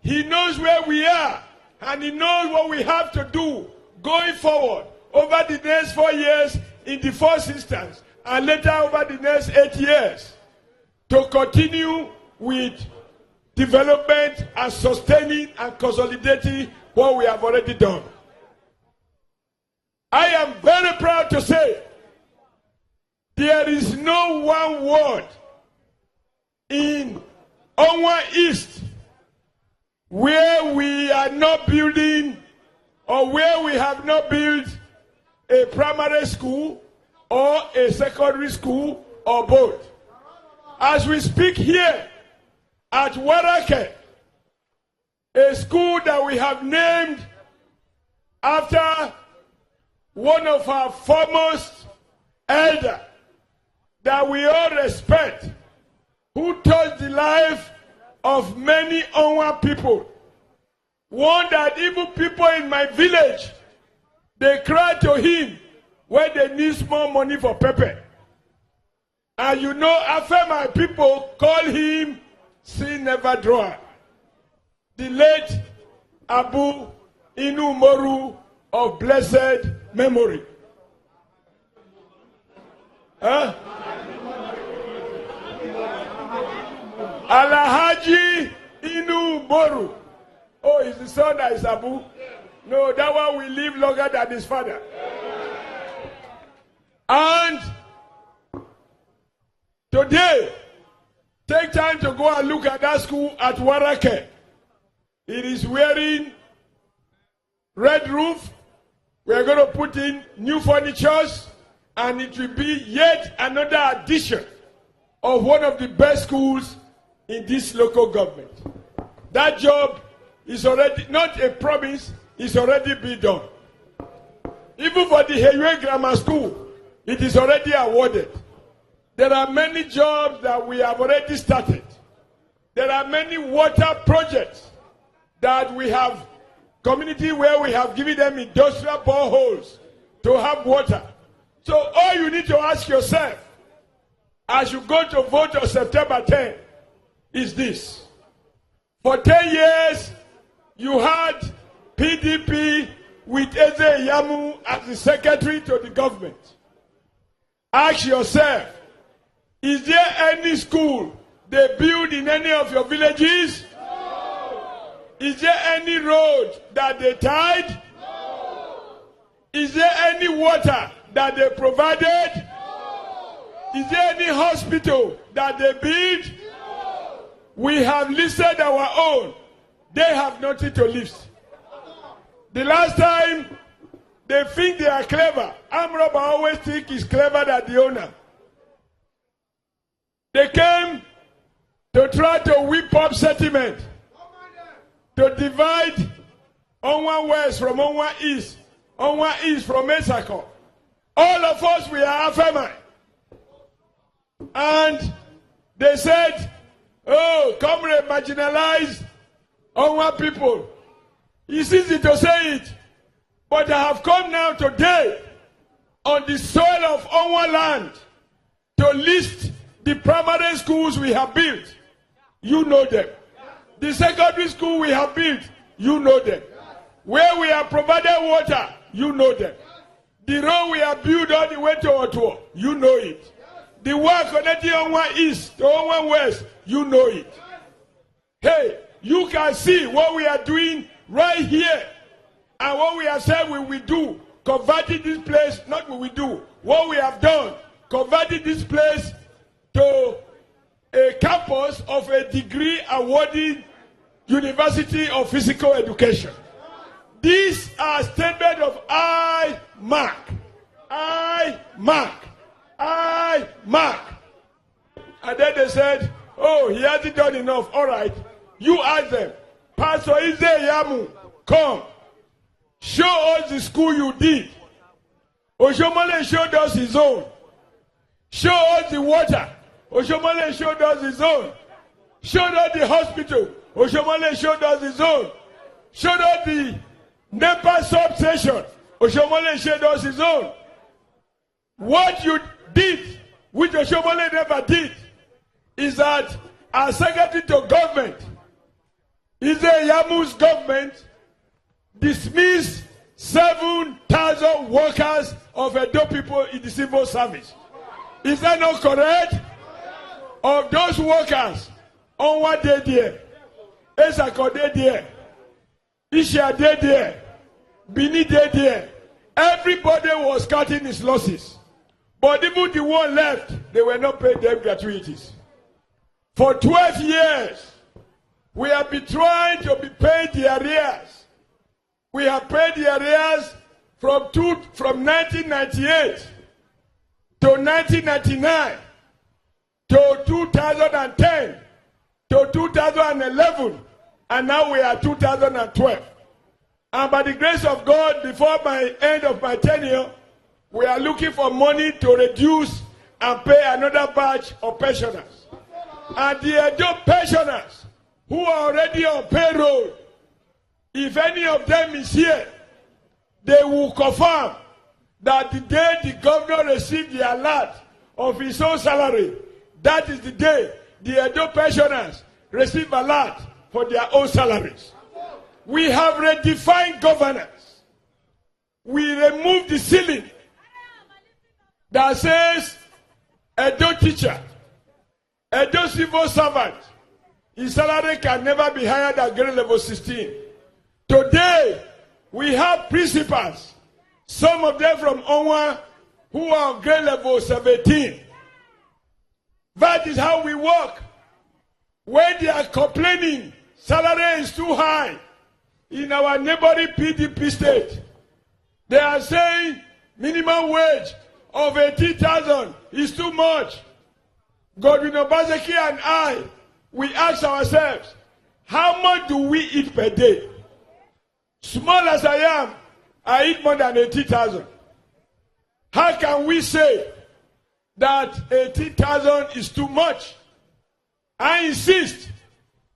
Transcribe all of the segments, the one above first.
He knows where we are, and he knows what we have to do going forward over the next 4 years in the first instance, and later over the next 8 years, to continue with development and sustaining and consolidating what we have already done. I am very proud to say there is no one ward in Onwa East where we are not building or where we have not built a primary school or a secondary school or both. As we speak here at Warake, a school that we have named after one of our foremost elders that we all respect, who touched the life of many Onwa people. One that even people in my village, they cry to him when they need small money for pepper. And you know, after my people call him Sea Never Dry. The late Abu Inu Moru of blessed memory. Huh? Alahaji Inu Moru. Oh, is the son that is Abu? No, that one will live longer than his father. And today, take time to go and look at that school at Warake. It is wearing red roof. We are going to put in new furnitures, and it will be yet another addition of one of the best schools in this local government. That job is already not a promise, it's already been done. Even for the Heywe Grammar School, it is already awarded. There are many jobs that we have already started. There are many water projects that we have, community where we have given them industrial boreholes to have water. So all you need to ask yourself as you go to vote on September 10 is this. For 10 years, you had PDP with Eze Yamu as the secretary to the government. Ask yourself, is there any school they build in any of your villages? No. Is there any road that they tied? No. Is there any water that they provided? No. Is there any hospital that they built? No. We have listed our own. They have nothing to list. The last time they think they are clever, Amroba always think he's clever than the owner. They came to try to whip up settlement, to divide Onwa West from Onwa East from Mesako. All of us, we are Afemai. And they said, oh, comrade, marginalized Onwa people. It's easy to say it, but I have come now today on the soil of Onwa land to list the primary schools we have built. You know them. The secondary school we have built, you know them. Where we have provided water, you know them. The road we have built all the way to Otuo, you know it. The one connecting Onwa East to Onwa West, you know it. Hey, you can see what we are doing right here and what we have said we will do, converting this place, not what we do, what we have done, converting this place to a campus of a degree awarding University of Physical Education. These are statements of I mark. And then they said, oh, he hasn't done enough. All right, you ask them. Pastor Ize Yamu, come. Show us the school you did. Oshomole showed us his own. Show us the water. Oshomole showed us his own. Showed us the hospital. Oshomole showed us his own. Showed us the NEPA substation. Oshomole showed us his own. What you did, which Oshomole never did, is that as secretary to government, Is the Yamu's government dismissed 7,000 workers of Edo people in the civil service? Is that not correct? Of those workers, Onwa dey there, Esako dey there, Isha dey there, Bini dey there. Everybody was cutting his losses. But even the one left, they were not paid them gratuities. For 12 years, we have been trying to be paid the arrears. We have paid the arrears from 1998 to 1999 to 2010 to 2011, and now we are 2012. And by the grace of God, before my end of my tenure, we are looking for money to reduce and pay another batch of pensioners. And the Edo pensioners who are already on payroll, if any of them is here, they will confirm that the day the governor received the alert of his own salary, that is the day the Edo pensioners receive alert for their own salaries. We have redefined governance. We removed the ceiling that says Edo teacher, Edo civil servant, his salary can never be higher than grade level 16. Today, we have principals, some of them from Onwa, who are on grade level 17. That is how we work. When they are complaining, salary is too high. In our neighboring PDP state, they are saying minimum wage of 18,000 is too much. Godwin Obaseki and I, we ask ourselves, how much do we eat per day? Small as I am, I eat more than 80,000. How can we say that 80,000 is too much? I insist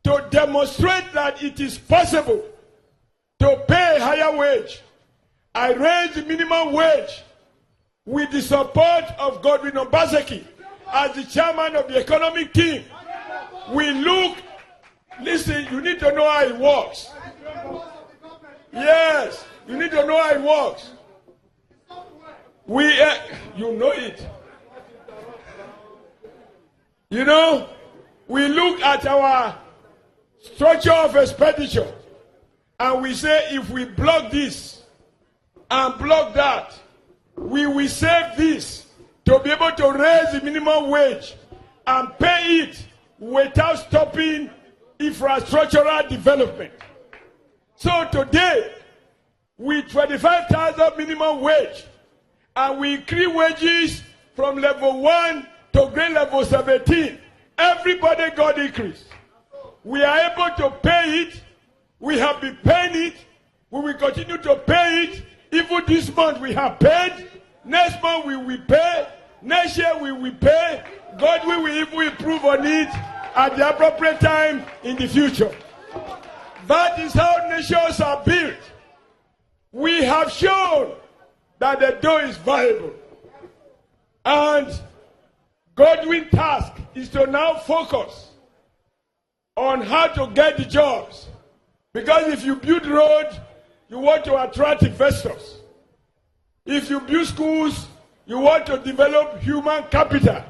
to demonstrate that it is possible to pay a higher wage. I raised the minimum wage with the support of Godwin Obaseki as the chairman of the economic team. We look, listen, you need to know how it works. Yes, you need to know how it works. You know it. You know, we look at our structure of expenditure and we say if we block this and block that, we will save this to be able to raise the minimum wage and pay it without stopping infrastructural development. So today, with 25,000 minimum wage, and we increase wages from level 1 to grade level 17, everybody got increase. We are able to pay it. We have been paying it. We will continue to pay it. Even this month we have paid. Next month we will pay. Next year we will pay. God will even improve on it at the appropriate time in the future. That is how nations are built. We have shown that the door is viable. And Godwin's task is to now focus on how to get the jobs. Because if you build roads, you want to attract investors. If you build schools, you want to develop human capital.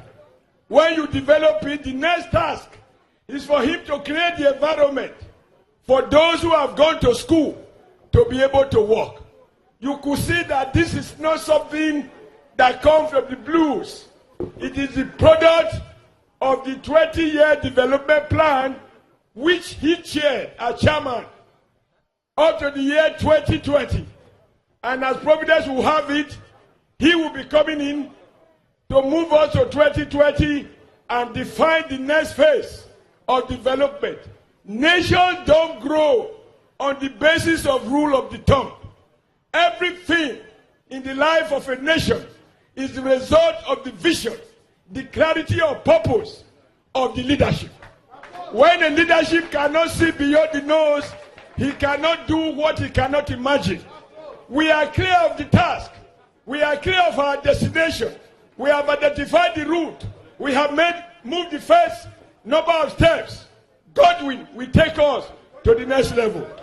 When you develop it, the next task is for him to create the environment for those who have gone to school to be able to work. You could see that this is not something that comes from the blues. It is the product of the 20-year development plan which he chaired as chairman up to the year 2020. And as Providence will have it, he will be coming in to move us to 2020 and define the next phase of development. Nations don't grow on the basis of rule of the thumb. Everything in the life of a nation is the result of the vision, the clarity of purpose of the leadership. When a leadership cannot see beyond the nose, he cannot do what he cannot imagine. We are clear of the task. We are clear of our destination. We have identified the route. We have moved the first number of steps. Godwin will take us to the next level.